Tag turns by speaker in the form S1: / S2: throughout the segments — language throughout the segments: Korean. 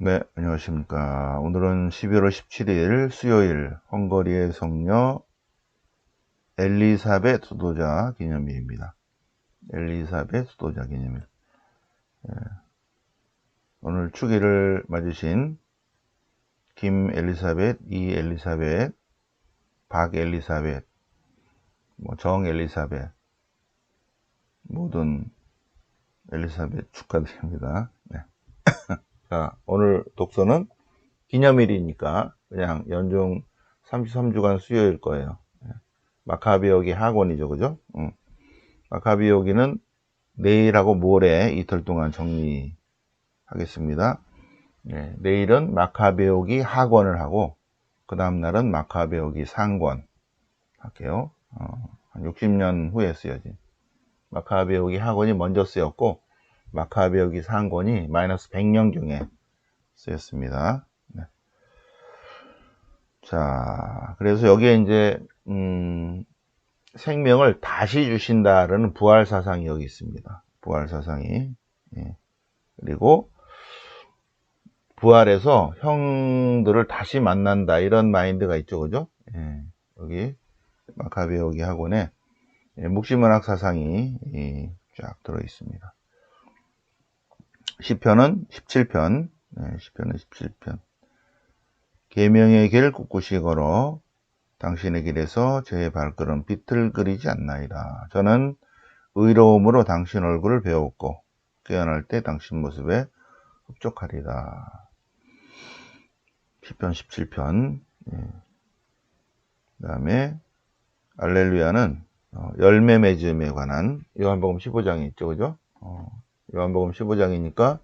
S1: 네, 안녕하십니까. 오늘은 12월 17일 수요일 헝가리의 성녀 엘리사벳 수도자 기념일입니다. 엘리사벳 수도자 기념일. 오늘 축일을 맞으신 김 엘리사벳, 이 엘리사벳, 박 엘리사벳, 정 엘리사벳, 모든 엘리사벳 축하드립니다. 네. 자, 오늘 독서는 기념일이니까 그냥 연중 33주간 수요일 거예요. 마카비오기 학원이죠, 그죠? 마카비오기는 내일하고 모레 이틀 동안 정리하겠습니다. 네, 내일은 마카베오기 학원을 하고 그 다음날은 마카베오기 상권 할게요. 한 60년 후에 쓰여진 마카베오기 학원이 먼저 쓰였고 마카베오기 상권이 마이너스 100년경에 쓰였습니다. 네. 자, 그래서 여기에 이제 생명을 다시 주신다라는 부활 사상이 여기 있습니다. 부활 사상이. 예. 그리고 부활해서 형들을 다시 만난다 이런 마인드가 있죠, 그죠? 예. 여기 마카베오기 학원에 묵시문학 사상이 쫙 들어 있습니다. 시편은 17편, 시편은 17편. 계명의 길 꿋꿋이 걸어 당신의 길에서 제 발걸음 비틀거리지 않나이다. 저는 의로움으로 당신 얼굴을 배웠고 깨어날 때 당신 모습에 흡족하리다. 시편 17편. 그 다음에 알렐루야는 열매 맺음에 관한 요한복음 15장이 있죠, 그죠? 요한복음 15장이니까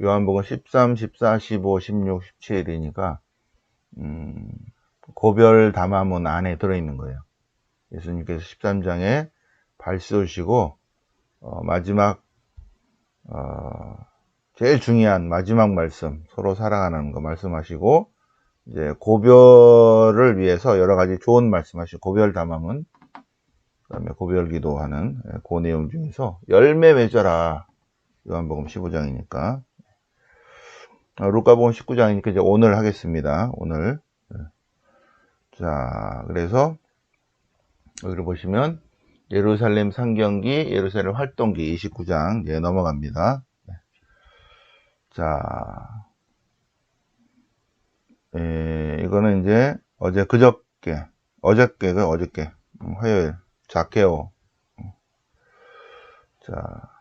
S1: 요한복음 13, 14, 15, 16, 17이니까 고별 담화문 안에 들어있는 거예요. 예수님께서 13장에 발 씌우시고 마지막 제일 중요한 마지막 말씀, 서로 사랑하는 거 말씀하시고 이제 고별을 위해서 여러 가지 좋은 말씀하시고 고별 담화문, 그다음에 고별 기도하는 그 내용 중에서 열매 맺어라. 요한복음 15장이니까. 루카복음 19장이니까 이제 오늘 하겠습니다. 오늘. 자, 그래서 여기를 보시면 예루살렘 상경기, 예루살렘 활동기 29장 넘어갑니다. 자, 이거는 이제 어저께 화요일 자케오. 자,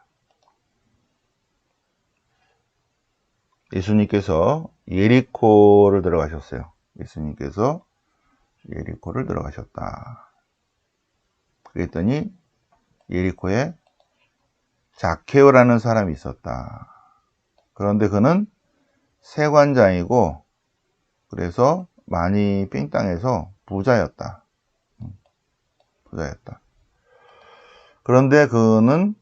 S1: 예수님께서 예리코를 들어가셨어요. 예수님께서 예리코를 들어가셨다. 그랬더니 예리코에 자케오라는 사람이 있었다. 그런데 그는 세관장이고 그래서 많이 삥땅해서 부자였다. 그런데 그는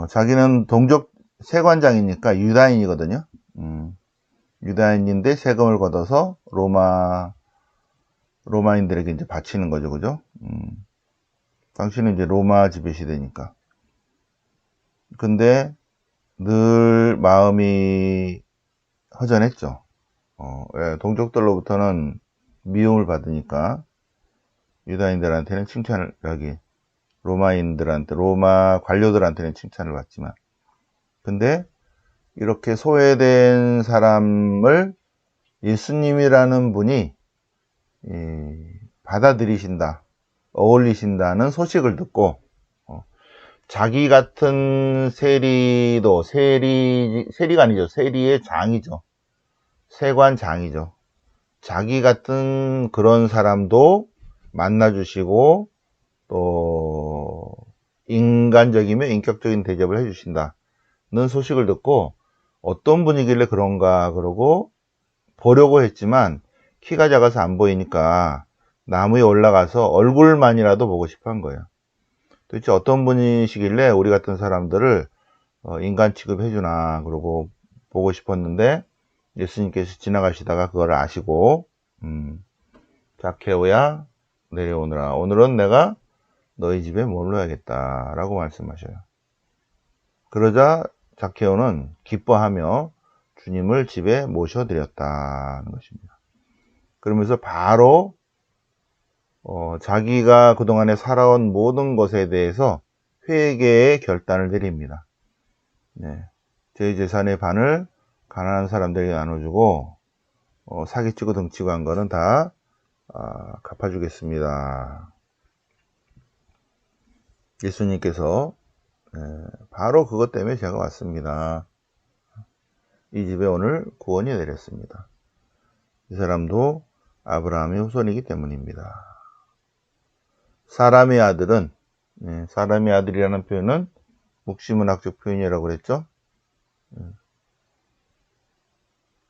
S1: 자기는 동족 세관장이니까 유다인이거든요. 유다인인데 세금을 걷어서 로마인들에게 이제 바치는 거죠, 그죠? 당신은 이제 로마 지배 시대니까. 근데 늘 마음이 허전했죠. 동족들로부터는 미움을 받으니까 유다인들한테는 칭찬을, 로마 관료들한테는 칭찬을 받지만, 근데 이렇게 소외된 사람을 예수님이라는 분이 받아들이신다, 어울리신다는 소식을 듣고 자기 같은 세리가 아니죠. 세리의 장이죠. 세관장이죠. 자기 같은 그런 사람도 만나주시고 또 인간적이며 인격적인 대접을 해주신다는 소식을 듣고 어떤 분이길래 그런가 그러고 보려고 했지만 키가 작아서 안 보이니까 나무에 올라가서 얼굴만이라도 보고 싶어 한 거예요. 도대체 어떤 분이시길래 우리 같은 사람들을 인간 취급해주나 그러고 보고 싶었는데 예수님께서 지나가시다가 그걸 아시고 자케오야 내려오너라. 오늘은 내가 너희 집에 머물러야겠다 라고 말씀하셔요. 그러자 자케오는 기뻐하며 주님을 집에 모셔드렸다는 것입니다. 그러면서 바로 자기가 그동안에 살아온 모든 것에 대해서 회개의 결단을 내립니다. 네. 제 재산의 반을 가난한 사람들에게 나눠주고 사기치고 등치고 한 거는 다 갚아주겠습니다. 예수님께서 바로 그것 때문에 제가 왔습니다. 이 집에 오늘 구원이 내렸습니다. 이 사람도 아브라함의 후손이기 때문입니다. 사람의 아들은, 사람의 아들이라는 표현은 묵시문학적 표현이라고 그랬죠.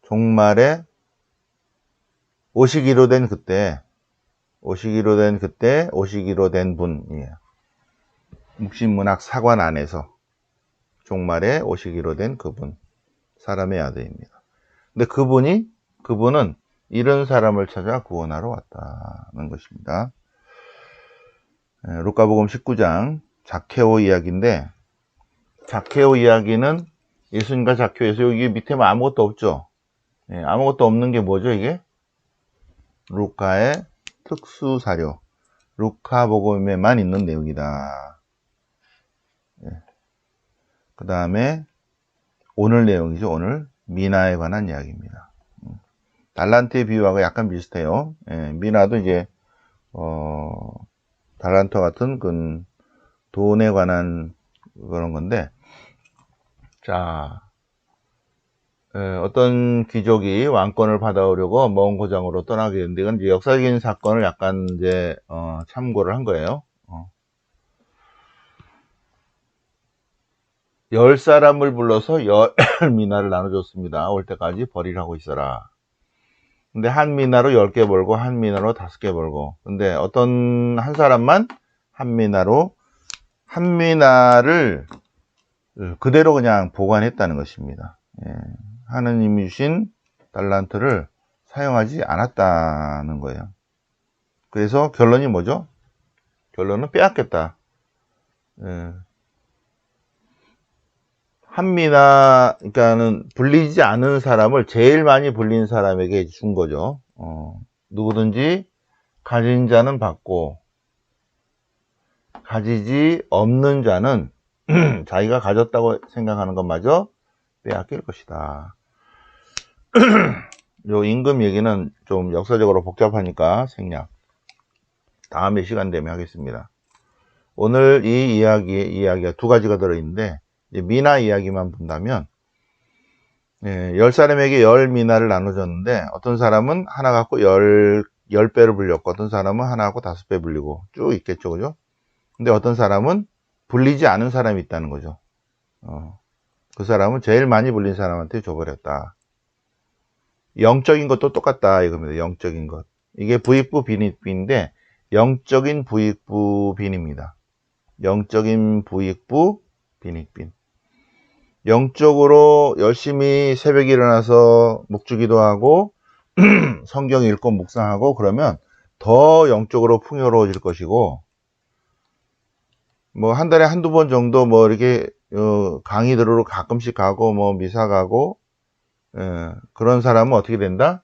S1: 종말에 오시기로 된 그때, 오시기로 된 분이에요. 묵시문학 사관 안에서 종말에 오시기로 된 그분, 사람의 아들입니다. 근데 그분은 이런 사람을 찾아 구원하러 왔다는 것입니다. 루카복음 19장 자케오 이야기인데, 자케오 이야기는 예수님과 자케오에서 여기 밑에만 아무것도 없죠. 아무것도 없는 게 뭐죠, 이게? 루카의 특수사료, 루카복음에만 있는 내용이다. 그 다음에 오늘 내용이죠. 오늘 미나에 관한 이야기입니다. 달란트의 비유하고 약간 비슷해요. 미나도 이제 달란트 같은 그 돈에 관한 그런 건데, 자, 어떤 귀족이 왕권을 받아오려고 먼 고장으로 떠나게 되는데, 이건 이제 역사적인 사건을 약간 이제 참고를 한 거예요. 10사람을 불러서 10미나를 나눠줬습니다. 올 때까지 벌이라고 있어라. 근데 한 미나로 10개 벌고, 한 미나로 5개 벌고. 근데 어떤 한 사람만 한 미나를 그대로 그냥 보관했다는 것입니다. 하느님이 주신 달란트를 사용하지 않았다는 거예요. 그래서 결론이 뭐죠? 결론은 빼앗겼다. 한 미나, 그러니까는 불리지 않은 사람을 제일 많이 불린 사람에게 준 거죠. 누구든지 가진 자는 받고, 가지지 없는 자는 자기가 가졌다고 생각하는 것마저 빼앗길 것이다. 요 임금 얘기는 좀 역사적으로 복잡하니까 생략. 다음에 시간 되면 하겠습니다. 오늘 이 이야기가 두 가지가 들어있는데, 미나 이야기만 본다면, 10사람에게 10미나를 나눠줬는데, 어떤 사람은 하나 갖고 10배를 불렸고, 어떤 사람은 하나 갖고 5배 불리고, 쭉 있겠죠, 그죠? 근데 어떤 사람은 불리지 않은 사람이 있다는 거죠. 그 사람은 제일 많이 불린 사람한테 줘버렸다. 영적인 것도 똑같다, 이겁니다. 영적인 것. 이게 부익부 빈익빈인데, 영적인 부익부 빈입니다. 영적인 부익부 빈익빈. 영적으로 열심히 새벽에 일어나서 묵주기도 하고 성경 읽고 묵상하고 그러면 더 영적으로 풍요로워질 것이고, 뭐 한 달에 한두 번 정도 뭐 이렇게 강의 들으러 가끔씩 가고 뭐 미사 가고 그런 사람은 어떻게 된다?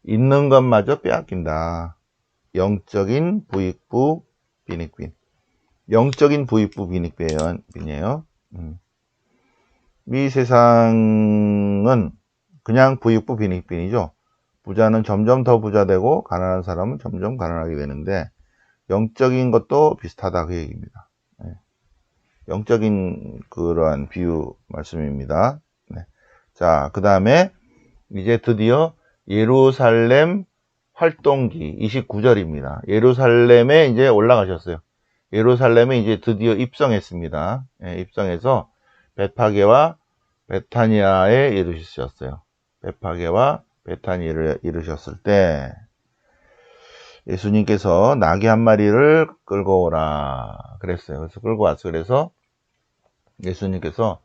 S1: 있는 것마저 빼앗긴다. 영적인 부익부 빈익빈. 영적인 부익부 빈익빈이에요. 이 세상은 그냥 부익부 빈익빈이죠. 부자는 점점 더 부자 되고 가난한 사람은 점점 가난하게 되는데, 영적인 것도 비슷하다, 그 얘기입니다. 영적인 그러한 비유 말씀입니다. 자, 그 다음에 이제 드디어 예루살렘 활동기 29절입니다. 예루살렘에 이제 올라가셨어요. 예루살렘에 이제 드디어 입성했습니다. 입성해서 베파게와 베타니아에 이르셨어요. 베파게와 베타니아를 이르셨을 때 예수님께서 나귀 한 마리를 끌고 오라 그랬어요. 그래서 끌고 왔어요. 그래서 예수님께서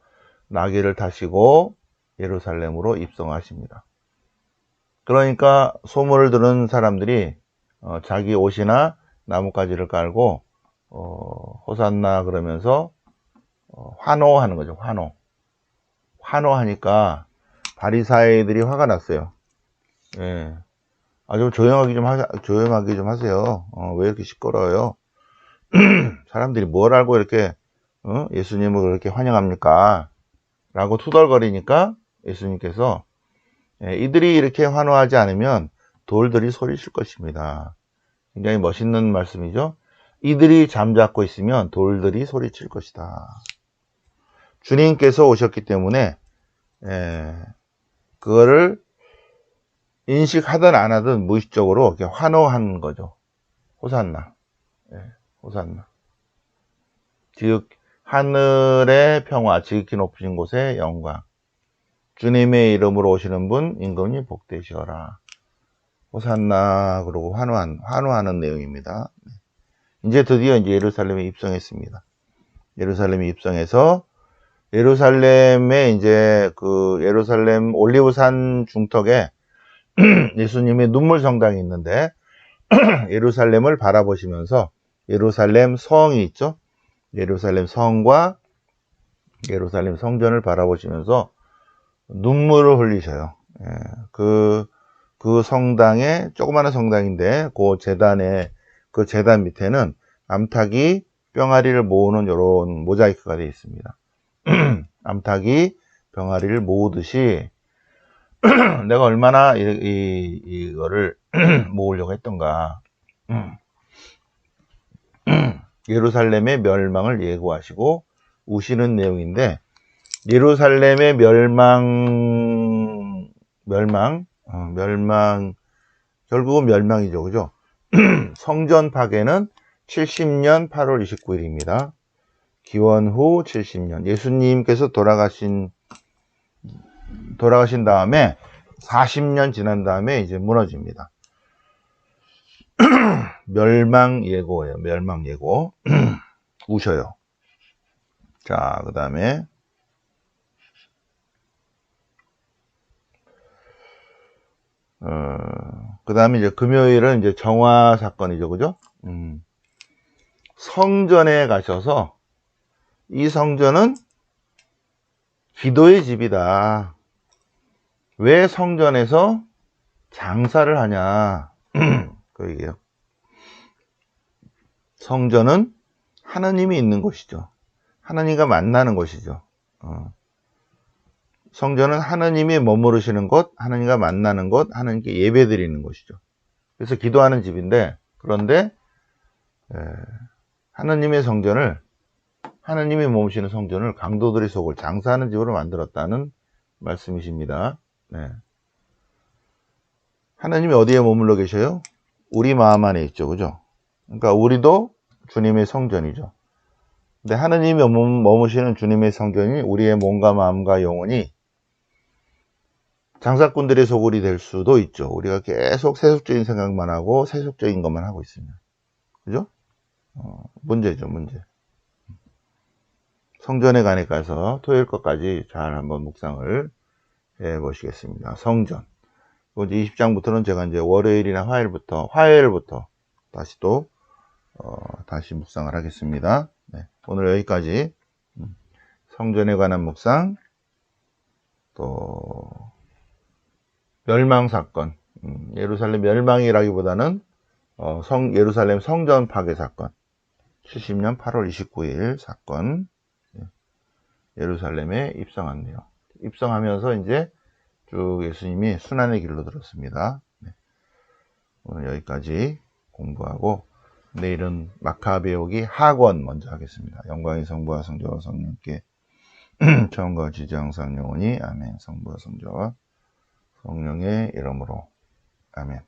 S1: 나귀를 타시고 예루살렘으로 입성하십니다. 그러니까 소문을 들은 사람들이 자기 옷이나 나뭇가지를 깔고 호산나 그러면서 환호하는 거죠. 환호하니까 바리사이들이 화가 났어요. 예. 좀 조용하게 좀 하세요. 왜 이렇게 시끄러워요? 사람들이 뭘 알고 이렇게, 예수님을 그렇게 환영합니까? 라고 투덜거리니까 예수님께서, 이들이 이렇게 환호하지 않으면 돌들이 소리칠 것입니다. 굉장히 멋있는 말씀이죠. 이들이 잠자코 있으면 돌들이 소리칠 것이다. 주님께서 오셨기 때문에 그거를 인식하든 안 하든 무의식적으로 이렇게 환호하는 거죠. 호산나. 호산나. 즉 하늘의 평화, 지극히 높으신 곳의 영광. 주님의 이름으로 오시는 분 임금님 복되시어라. 호산나 그러고 환호하는 내용입니다. 이제 드디어 예루살렘에 입성했습니다. 예루살렘에 입성해서 예루살렘에 예루살렘 올리브산 중턱에 예수님의 눈물 성당이 있는데 예루살렘을 바라보시면서 예루살렘 성이 있죠. 예루살렘 성과 예루살렘 성전을 바라보시면서 눈물을 흘리셔요. 그 성당에 조그마한 성당인데 그 재단 밑에는 암탉이 병아리를 모으는 이런 모자이크가 되어 있습니다. 암탉이 병아리를 모으듯이 내가 얼마나 이거를 모으려고 했던가. 예루살렘의 멸망을 예고하시고 우시는 내용인데 예루살렘의 결국은 멸망이죠. 그죠? 성전 파괴는 70년 8월 29일입니다. 기원 후 70년. 예수님께서 돌아가신 다음에 40년 지난 다음에 이제 무너집니다. 멸망 예고예요. 멸망 예고. 우셔요. 자, 그 다음에 이제 금요일은 이제 정화 사건이죠. 그죠? 성전에 가셔서 이 성전은 기도의 집이다. 왜 성전에서 장사를 하냐? 그 얘기예요. 성전은 하나님이 있는 곳이죠. 하나님과 만나는 곳이죠. 성전은 하나님이 머무르시는 곳, 하나님과 만나는 곳, 하나님께 예배드리는 곳이죠. 그래서 기도하는 집인데, 그런데 하나님의 성전을, 하나님이 머무시는 성전을 강도들의 속을 장사하는 집으로 만들었다는 말씀이십니다. 네. 하나님이 어디에 머물러 계셔요? 우리 마음 안에 있죠. 그죠? 그러니까 우리도 주님의 성전이죠. 근데 하나님이 머무시는 주님의 성전이 우리의 몸과 마음과 영혼이 장사꾼들의 소굴이 될 수도 있죠. 우리가 계속 세속적인 생각만 하고 세속적인 것만 하고 있으면. 그죠? 문제죠, 문제. 성전에 가니까서 토요일 것까지 잘 한번 묵상을 해 보시겠습니다. 성전. 이제 20장부터는 제가 이제 월요일이나 화요일부터 다시 또, 다시 묵상을 하겠습니다. 네, 오늘 여기까지 성전에 관한 묵상, 또, 멸망사건, 예루살렘 멸망이라기보다는, 예루살렘 성전 파괴 사건, 70년 8월 29일 사건, 예루살렘에 입성한대요. 입성하면서 이제 쭉 예수님이 순환의 길로 들었습니다. 네. 오늘 여기까지 공부하고 내일은 마카 배우기 학원 먼저 하겠습니다. 영광이 성부와 성자와 성령께 처음과 지지 항상 영원히 아멘. 성부와 성자와 성령의 이름으로 아멘.